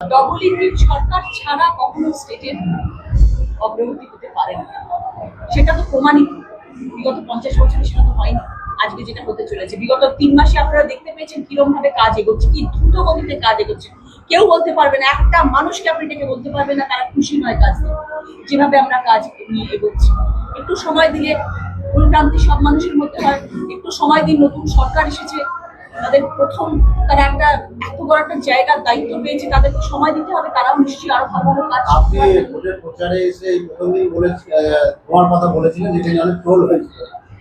Double engine সরকার ছাড়া কখনো স্টেটের অগ্রগতি হতে পারে না, সেটা তো প্রমাণিত। বিগত 50 বছরে সেটা তো হয়নি। আজকে যেটা হতে চলেছে, বিগত 3 মাসে আপনারা দেখতে পেয়েছেন কিরকম ভাবে কাজ এগোচ্ছে, কি দ্রুত গতিতে কাজ এগোচ্ছে। কেউ বলতে পারবে না, একটা মানুষকে আপনি ডেকে বলতে পারবেন না তারা খুশি নয় কাজ নিয়ে, যেভাবে আমরা কাজ নিয়ে এগোচ্ছি। একটু সময় দিলে ভুলভ্রান্তি সব মানুষের মধ্যে হয়। একটু সময় দিন, নতুন সরকার এসেছে, তাদের প্রথম তারা একটা এত বড় একটা জায়গার দায়িত্ব পেয়েছে, তাদেরকে সময় দিতে হবে, তারাও নিশ্চয়ই আরো ভালো ভালো কাজ আপনি ভোটের প্রচারে এসে প্রথমেই তোমার কথা বলেছিলেন, যেটা নিয়ে অনেক ট্রোল হয়েছিল।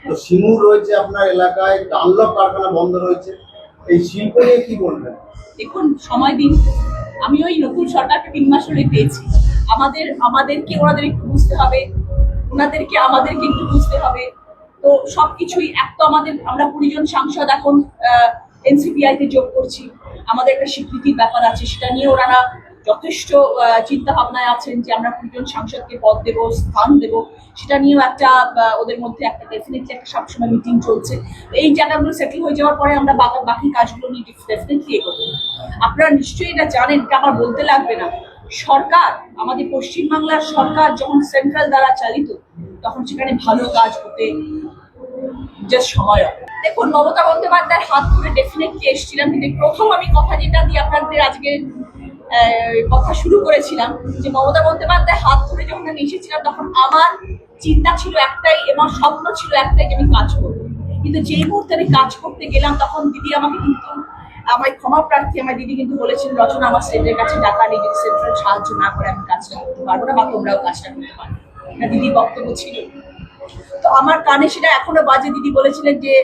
তো সিঙ্গুর রয়েছে আপনার এলাকায়, ডানলপ কারখানা বন্ধ রয়েছে, এই শিল্প নিয়ে কি বলবেন? দেখুন, সময় দিন। আমি ওই নতুন সরকারকে 3 মাস হলে পেয়েছি। আমাদেরকে ওনাদের একটু বুঝতে হবে, ওনাদেরকে আমাদেরকে একটু বুঝতে হবে। তো সবকিছুই এক তো আমরা 20 জন সাংসদ এখন এনসিপিআই তে যোগ করছি। আমাদের একটা স্বীকৃতির ব্যাপার আছে, সেটা নিয়ে ওনারা যথেষ্ট চিন্তা ভাবনায় আছেন যে আমরা 20 জন সাংসদকে পদ দেব, স্থান দেব। সেটা নিয়েও একটা ওদের মধ্যে একটা ডেফিনেটলি একটা সবসময় মিটিং চলছে। এই জায়গাগুলো সেটেল হয়ে যাওয়ার পরে আমরা বাকি কাজগুলো নিয়ে ডেফিনেটলি এগোবো। আপনারা নিশ্চয়ই এটা জানেন, এটা আমার বলতে লাগবে না। সরকার, আমাদের পশ্চিমবাংলার সরকার যখন সেন্ট্রাল দ্বারা চালিত, তখন সেখানে ভালো কাজ হতে জাস্ট সময় হবে। দেখুন, মমতা বন্দ্যোপাধ্যায়ের হাত ধরে ডেফিনেটলি এসেছিলাম, কিন্তু প্রথম আমি কথা যেটা দিয়ে আপনাদের আজকে কথা শুরু করেছিলাম, যে মমতা বন্দ্যোপাধ্যায়ের হাত ধরে যখন আমি এসেছিলাম, তখন আমার চিন্তা ছিল একটাই এবং স্বপ্ন ছিল একটাই, যে আমি কাজ করবো। কিন্তু যেই মুহূর্তে আমি কাজ করতে গেলাম, তখন দিদি আমাকে কিন্তু আমার ক্ষমা প্রার্থী, আমার দিদি কিন্তু বলেছিল, রচনা আমার স্টেটের কাছে টাকা নেই, যদি সেন্ট্রাল সাহায্য না করে আমি কাজটা করতে পারবো না, বা তোমরাও কাজটা করতে পারবে না। দিদির বক্তব্য ছিল। তো আমার কানে সেটা এখনো বাজে। দিদি বলেছিলেন যে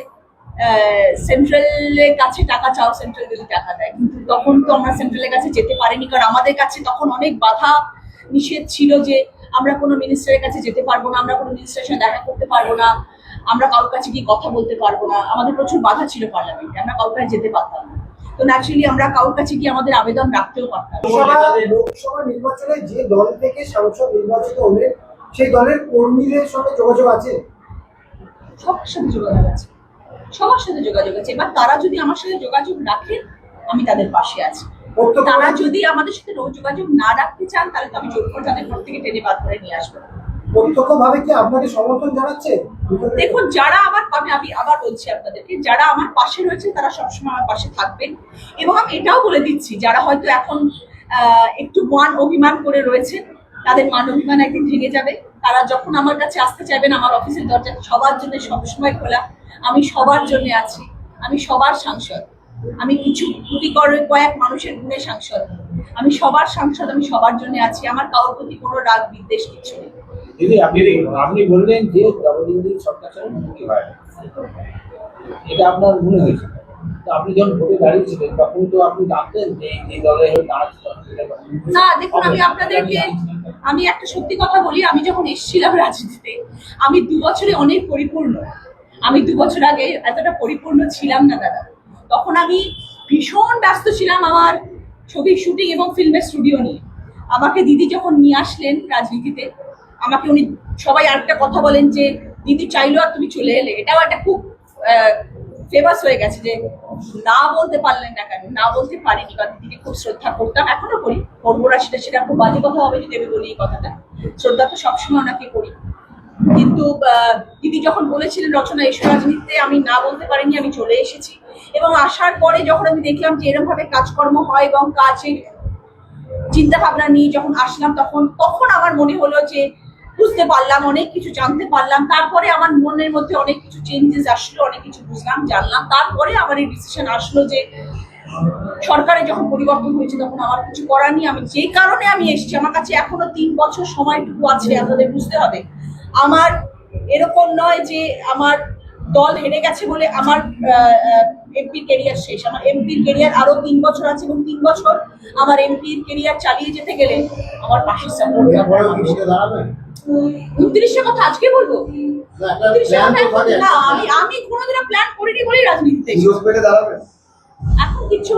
সেন্ট্রালের কাছে টাকা চাও, সেন্ট্রাল যদি টাকা দেয়। কিন্তু তখন তো আমরা সেন্ট্রালের কাছে যেতে পারিনি, কারণ আমাদের কাছে তখন অনেক বাধা নিষেধ ছিল, যে আমরা কোনো মিনিস্টারের কাছে যেতে পারবো না, আমরা কোনো মিনিস্টারের সঙ্গে দেখা করতে পারবো না, আমরা কারোর কাছে গিয়ে কথা বলতে পারবো না। আমাদের প্রচুর বাধা ছিল পার্লামেন্টে, আমরা কারোর কাছে যেতে পারতাম না। তো ন্যাচুরালি আমরা কারোর কাছে গিয়ে আমাদের আবেদন রাখতেও পারতাম। লোকসভা নির্বাচনে যে দল থেকে সাংসদ নির্বাচিত হলেন, সেই দলের কর্মীদের সঙ্গে যোগাযোগ আছে? সবার সাথে যোগাযোগ আছে, সবার সাথে যোগাযোগ আছে। এবার তারা যদি আমার সাথে যোগাযোগ রাখে, আমি তাদের পাশে আছি। তারা যদি আমাদের সাথে যোগাযোগ না রাখতে চান, তাহলে তো আমি জোর করে তাদের ঘর থেকে টেনে বাদ করে নিয়ে আসবো। প্রত্যক্ষভাবে কি আপনাকে সমর্থন জানাচ্ছে? দেখুন, যারা আমি আবার বলছি আপনাদেরকে, যারা আমার পাশে রয়েছে তারা সবসময় আমার পাশে থাকবেন। এবং আমি এটাও বলে দিচ্ছি, যারা হয়তো এখন একটু মান অভিমান করে রয়েছে, তাদের মান অভিমান একদিন ভেঙে যাবে। তারা যখন আমার কাছে আসতে চাইবেন, আমার অফিসের দরজা সবার জন্য সবসময় খোলা। আমি সবার জন্য আছি, আমি সবার সাংসদ। আমি কিছু কয়েক মানুষের গুণে সাংসদ, আমি সবার সাংসদ, আমি সবার জন্য আছি। আমার কারোর প্রতি কোনো রাগ বিদ্বেষ কিছু নেই। দিদি, আপনি বললেন যে ডবল ইঞ্জিন সরকার ছাড়া উন্নতি হয় না, এটা আপনার মনে হয়েছে। তো আপনি যখন ভোটে দাঁড়িয়েছিলেন, তখন তো আপনি জানতেন যে এই দলে দাঁড়াচ্ছে না। দেখুন, আমি একটা সত্যি কথা বলি, আমি যখন এসেছিলাম রাজনীতিতে, আমি 2 বছরে অনেক পরিপূর্ণ। আমি 2 বছর আগে এতটা পরিপূর্ণ ছিলাম না দাদা। তখন আমি ভীষণ ব্যস্ত ছিলাম আমার ছবির শুটিং এবং ফিল্মের স্টুডিও নিয়ে। আমাকে দিদি যখন নিয়ে আসলেন রাজনীতিতে, আমাকে উনি সবাই আরেকটা কথা বলেন যে দিদি চাইলো আর তুমি চলে এলে। এটাও একটা খুব ফেমাস হয়ে গেছে, যে না বলতে পারলেন না কেন। না বলতে পারিনি, কারণ দিদিকে খুব শ্রদ্ধা করতাম, এখনো করি, করবো না। সেটা খুব বাজে কথা হবে যদি আমি বলি এই কথাটা। শ্রদ্ধা তো সবসময় ওনাকে করি, কিন্তু দিদি যখন বলেছিলেন রচনা এসো রাজনীতিতে, আমি না বলতে পারিনি, আমি চলে এসেছি। এবং আসার পরে যখন আমি দেখলাম যে এরকম ভাবে কাজকর্ম হয় এবং কাজের চিন্তা ভাবনা নিয়ে যখন আসলাম, তখন আমার মনে হলো যে বুঝতে পারলাম, অনেক কিছু জানতে পারলাম। তারপরে আমার মনের মধ্যে অনেক কিছু চেঞ্জেস আসলো, অনেক কিছু বুঝলাম, জানলাম। তারপরে আমার এই ডিসিশন আসলো যে সরকারে যখন পরিবর্তন হয়েছে, তখন আমার কিছু করার নেই। আমি যে কারণে আমি এসেছি, আমার কাছে এখনো 3 বছর সময়টুকু আছে। আপনাদের বুঝতে হবে, আমার এরকম নয় যে আমার দল হেরে গেছে বলে আমার এমপির কেরিয়ার শেষ। আমার এমপির কেরিয়ার আরো 3 বছর আছে, এবং 3 বছর আমার এমপির কেরিয়ার চালিয়ে যেতে গেলে আমার পাশে সাপোর্ট দরকার। 29-এর কথা আজকে বলবো? 29-এর কথা না, আমি কোনোদিনও প্ল্যান করিনি বলেই রাজনীতিতে এখন কিচ্ছু